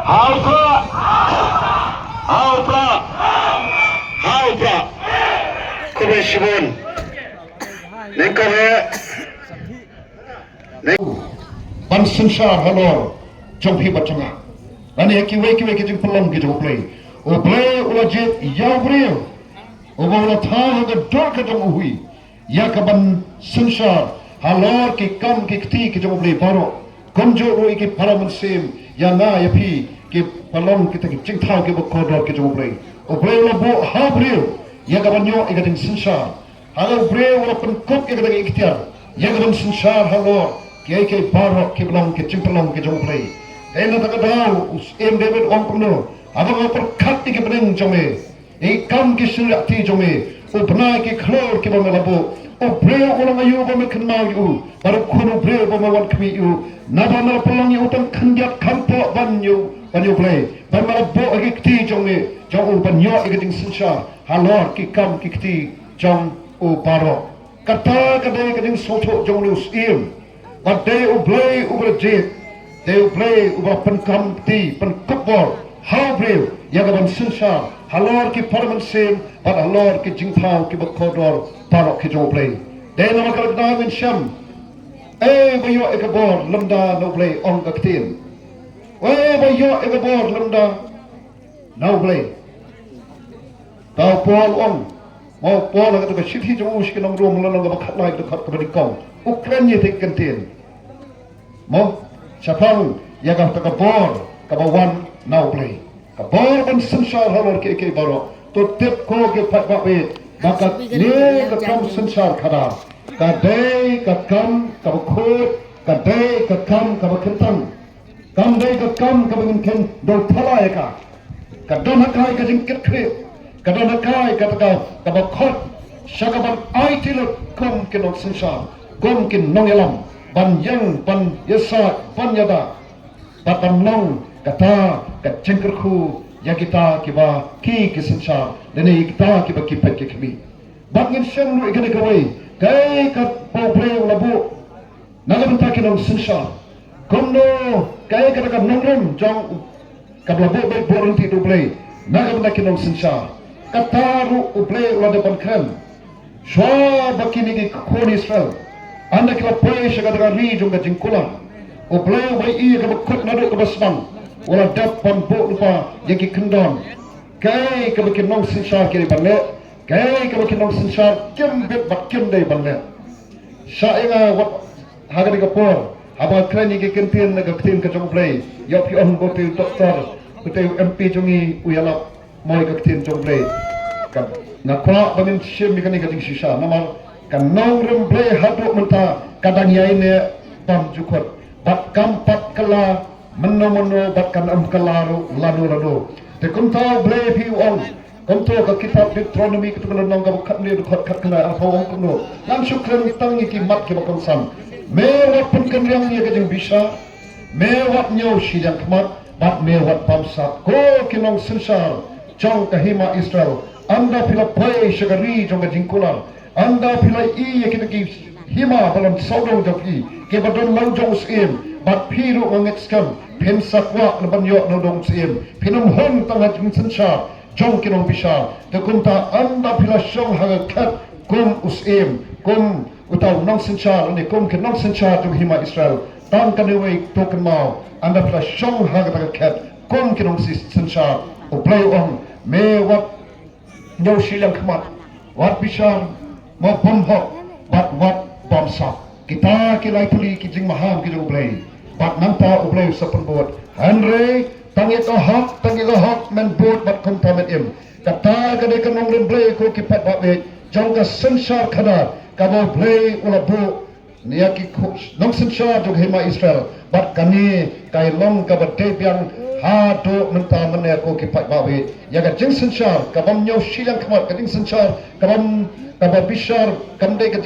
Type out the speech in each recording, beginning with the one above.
Alpha, Alpha, Alpha, Commission. Nengkore, ban sensar halor, jompi bacanga. Ani kiwe kijing pelong gitu play. O play ula jet yavril. O ula thah ga dor ka jong hui. Ya ka ban sensar halor ki kam ki kti ki jong play baro. Komjo ro ki paraman sem ya nga ya pi ki pelong kita ki jing thah ki bokodor ki jong play. O play ula bo havril. Ya ka ban yo ikating sensar. Halor play ula pen kop ikating ikhtiar. Ya ka ban sensar halor ki ke baro ki pelong ki jing pelong ki jong play. Ena tak tahu em David orang kuno abang apa perkat ke beneng jome ikam ke surat ti jome o benai ke klor ke bamelabu o breu orang ayu bamekenau yu baru kuno breu bamawan kami yu nabana pelangi utang kandiat kampo banyu play bamelabu agi ti jome jong o banyo agi ting sensar halor ki kam ki ti jong o baro kata kadai kading soto jong lu sim badai o play o berjet they play ubah penkam ti penkopor how brave yagaban sensar halor ki parman sem but halor ki jingthau ki bakodor parok ki jo play they nama kal dawin sham bayo ekabor lamda no play on kaktin bayo ekabor lamda no play tau pol on mau pol ka to shithi jo ush ki nong rom lan ga khat lai to khat ka kong ukraine te kantin mo Sapang ya kah takabor kabawan now play kabor ban sensar halor ke baro to tip ko ke pat babe maka ne ka kam sensar khada kadai ka kam ka khot kadai ka kam ka khintang kam dai ka kam ka ken do thala ka kadon hakai ka jingkit khre kadon hakai ka ka khot shakaban aitil kom ke no sensar kom ke nongelam ban yang ban yasa ban yada batang nong kata kat cengkerku ya kita kiba ki kisensa dan kita kiba kipet kikbi bangin syang lu ikane kawai kai kat pobre labu nagam ta kinong sensa komno kai kata kat nongrem jong kat labu baik boranti do play nagam ta kinong sensa kataru uplay la depan kren shwa bakini ki khoni Israel anda kila poe shaga daga ri jonga jingkula o play bai I ka bakut nado ka basbang wala dapan bo lupa yaki kendon kai ka bakin nong sensar kiri banle kai ka bakin nong sensar kem bet bakin dai banle sha inga wat haga diga por aba krani ke kentin na gaktin ka jong play ya pi on bo te doktor te MP jongi uyala moi gaktin jong play kan ngakwa bangin shim mikani ka jing shisha namar kan nong remplay haduk menta kadang ya ini bam jukut bat kampat kala meno bat kan kalaru lanu te kumta blay pi on kumto ka kitab Deuteronomy ketukan nong ka kat ni dukhat kat kala apa wong kuno lang syukran tang iki mat ke bakon sam mewat pun kan yang ye kajeng bisa mewat nyaw sidang kmat bat mewat pamsa ko kinong sensar jong kahima Israel anda pila pai syagari jong jingkular anda pilai iya kita ki hima dalam sodong joki ke badon laujong sim bat piru ngit skam pen sakwa leban yo nodong sim pinum hon tangha jing sensar jong kinong bisa te kunta anda pila syong haga kat kum usim kum utaw nong sensar ni kum ke nong sensar jong hima Israel tan kaneway token mau anda pila syong haga taga kat kum kinong sensar o play on me wat nyaw silang kmat wat bisa mau pomhok bat wat bomsa kita kilai puli kijing maham kijing ublay bat nanta ublay sapan bot Henry tangi ko hok men bot bat kontamet im kata kadai kanong remblay ko kipat babe jangka sensar khada kabo blay ula bu niaki nong sensar jog hima Israel bat kani kai long kabat debiang hado menta mene ko kipat babe yaga jing sensar kabam nyaw silang khamat kading sensar kabam kaba bishar kamde ka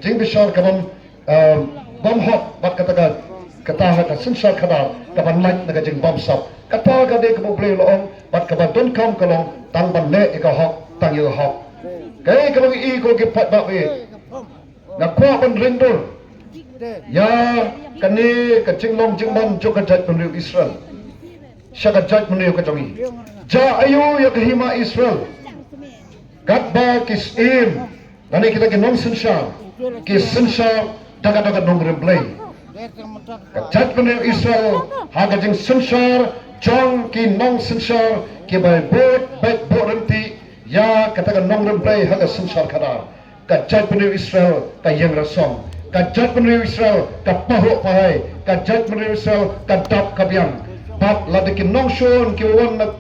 jing bishar kabam bom hot bat kataga kata ka sensar khada kaban light na jing bom sap kata ka de ko ble loong bat kaba don kam kalong tang ban le ka hok tang yo hok kai ka I ko ki pat ba we na kwa ban rindur ya kani ka jing long jing ban jo ka jat ban Israel Syakat judgment niyo kajongi. Ja ayu ya kahima Israel. Gatba kis im. Nani kita ke nong sensha. Kis sensha dagat-dagat nong remplay. Judgment niyo Israel. Haga jeng sensha. Jong ki nong sensha. Ki bay bot renti. Ya katakan nong remplay haga sensha kada. Ka judgment niyo Israel. Ka yang rasong. Ka judgment niyo Israel. Ka pahok pahai. Ka judgment niyo Israel. Ka dap kabiang. Bat ladikin nong shon ki wan na